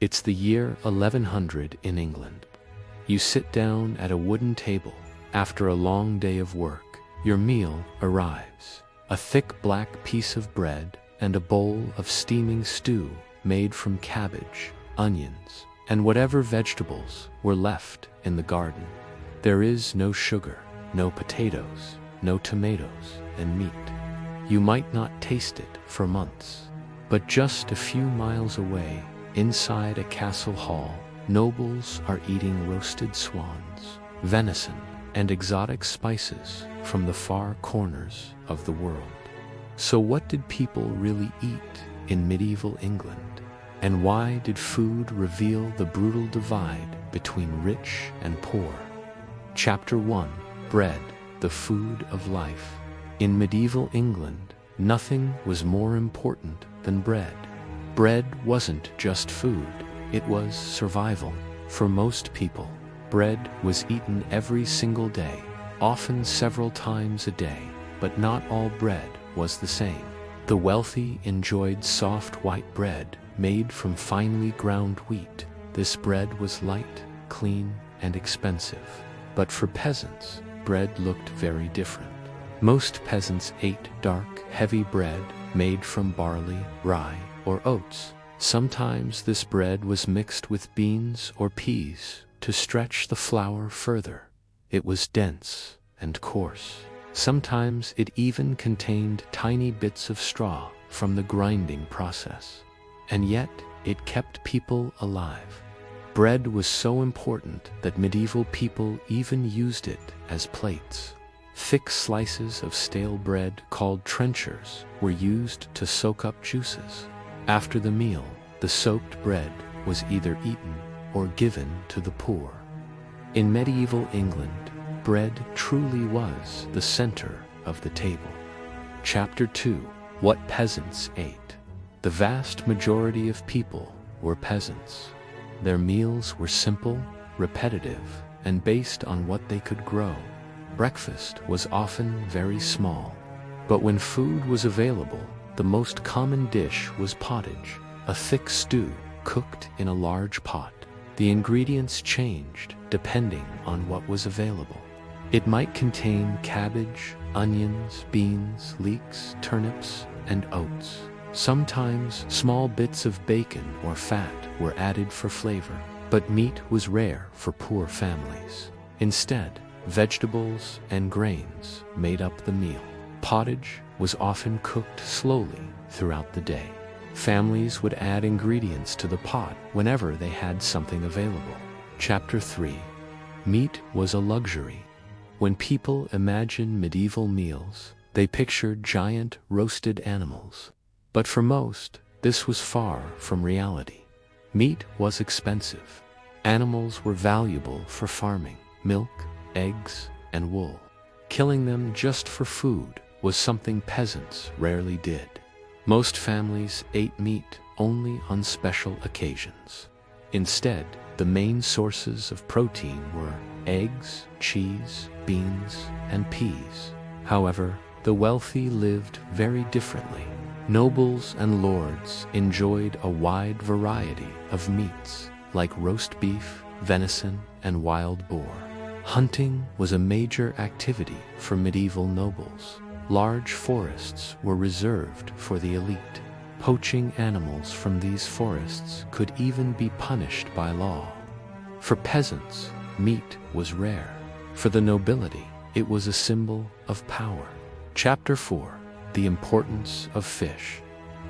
It's the year 1100 in England. You sit down at a wooden table. After a long day of work, your meal arrives. A thick black piece of bread and a bowl of steaming stew made from cabbage, onions, and whatever vegetables were left in the garden. There is no sugar, no potatoes, no tomatoes and meat. You might not taste it for months. But just a few miles away, inside a castle hall, nobles are eating roasted swans, venison, and exotic spices from the far corners of the world. So what did people really eat in medieval England? And why did food reveal the brutal divide between rich and poor? Chapter 1. Bread, the food of life. In medieval England, nothing was more important than bread. Bread wasn't just food, it was survival. For most people, bread was eaten every single day, often several times a day, but not all bread was the same. The wealthy enjoyed soft white bread made from finely ground wheat. This bread was light, clean, and expensive. But for peasants, bread looked very different. Most peasants ate dark, heavy bread made from barley, rye, or oats. Sometimes this bread was mixed with beans or peas to stretch the flour further. It was dense and coarse. Sometimes it even contained tiny bits of straw from the grinding process. And yet, it kept people alive. Bread was so important that medieval people even used it as plates. Thick slices of stale bread called trenchers were used to soak up juices. After the meal, the soaked bread was either eaten or given to the poor. In medieval England, bread truly was the center of the table. Chapter 2. What peasants ate. The vast majority of people were peasants. Their meals were simple, repetitive, and based on what they could grow. Breakfast was often very small. But when food was available, the most common dish was pottage, a thick stew cooked in a large pot. The ingredients changed depending on what was available. It might contain cabbage, onions, beans, leeks, turnips, and oats. Sometimes small bits of bacon or fat were added for flavor, but meat was rare for poor families. Instead, vegetables and grains made up the meal. Pottage was often cooked slowly throughout the day. Families would add ingredients to the pot whenever they had something available. Chapter 3. Meat was a luxury. When people imagined medieval meals, they pictured giant roasted animals. But for most, this was far from reality. Meat was expensive. Animals were valuable for farming, milk, eggs, and wool. Killing them just for food was something peasants rarely did. Most families ate meat only on special occasions. Instead, the main sources of protein were eggs, cheese, beans, and peas. However, the wealthy lived very differently. Nobles and lords enjoyed a wide variety of meats, like roast beef, venison, and wild boar. Hunting was a major activity for medieval nobles. Large forests were reserved for the elite. Poaching animals from these forests could even be punished by law. For peasants, meat was rare. For the nobility, it was a symbol of power. Chapter 4. The importance of fish.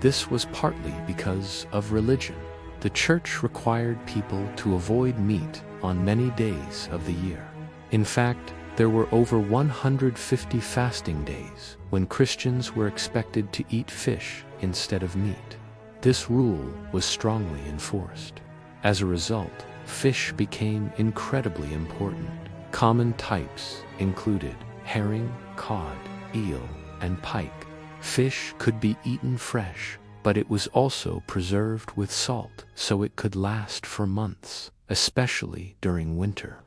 This was partly because of religion. The church required people to avoid meat on many days of the year. In fact, there were over 150 fasting days when Christians were expected to eat fish instead of meat. This rule was strongly enforced. As a result, fish became incredibly important. Common types included herring, cod, eel, and pike. Fish could be eaten fresh, but it was also preserved with salt so it could last for months, especially during winter.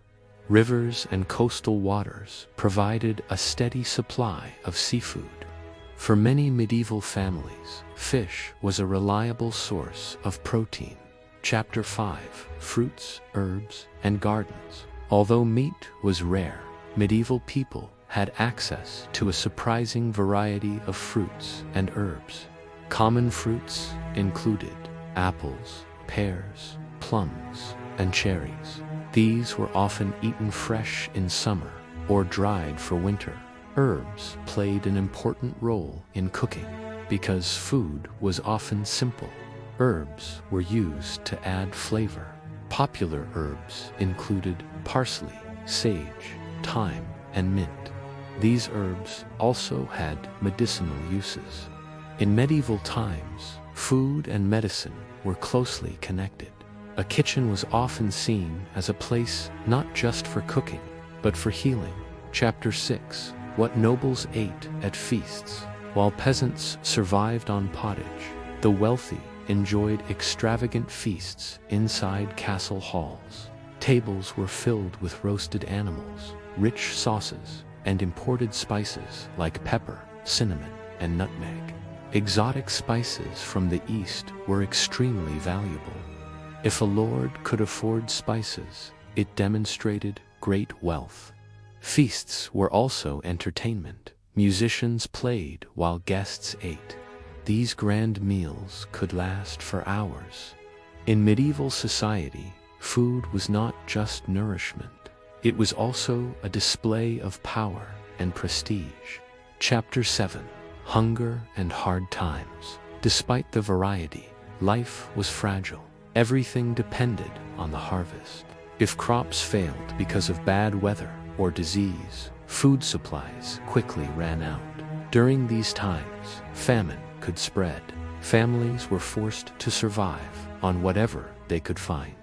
Rivers and coastal waters provided a steady supply of seafood. For many medieval families, fish was a reliable source of protein. Chapter 5: Fruits, Herbs, and Gardens. Although meat was rare, medieval people had access to a surprising variety of fruits and herbs. Common fruits included apples, pears, plums, and cherries. These were often eaten fresh in summer or dried for winter. Herbs played an important role in cooking because food was often simple. Herbs were used to add flavor. Popular herbs included parsley, sage, thyme, and mint. These herbs also had medicinal uses. In medieval times, food and medicine were closely connected. A kitchen was often seen as a place not just for cooking, but for healing. Chapter 6: What nobles ate at feasts. While peasants survived on pottage, the wealthy enjoyed extravagant feasts inside castle halls. Tables were filled with roasted animals, rich sauces, and imported spices like pepper, cinnamon, and nutmeg. Exotic spices from the East were extremely valuable. If a lord could afford spices, it demonstrated great wealth. Feasts were also entertainment. Musicians played while guests ate. These grand meals could last for hours. In medieval society, food was not just nourishment. It was also a display of power and prestige. Chapter 7: Hunger and Hard Times. Despite the variety, life was fragile. Everything depended on the harvest. If crops failed because of bad weather or disease, food supplies quickly ran out. During these times, famine could spread. Families were forced to survive on whatever they could find.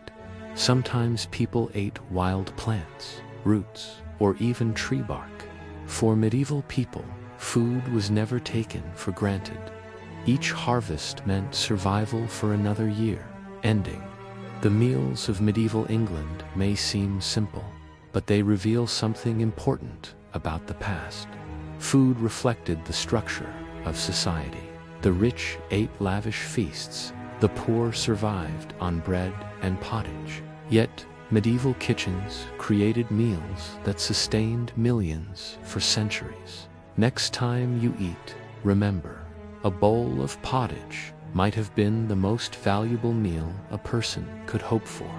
Sometimes people ate wild plants, roots, or even tree bark. For medieval people, food was never taken for granted. Each harvest meant survival for another year. Ending. The meals of medieval England may seem simple, but they reveal something important about the past. Food reflected the structure of society. The rich ate lavish feasts, the poor survived on bread and pottage. Yet, medieval kitchens created meals that sustained millions for centuries. Next time you eat, remember, a bowl of pottage might have been the most valuable meal a person could hope for.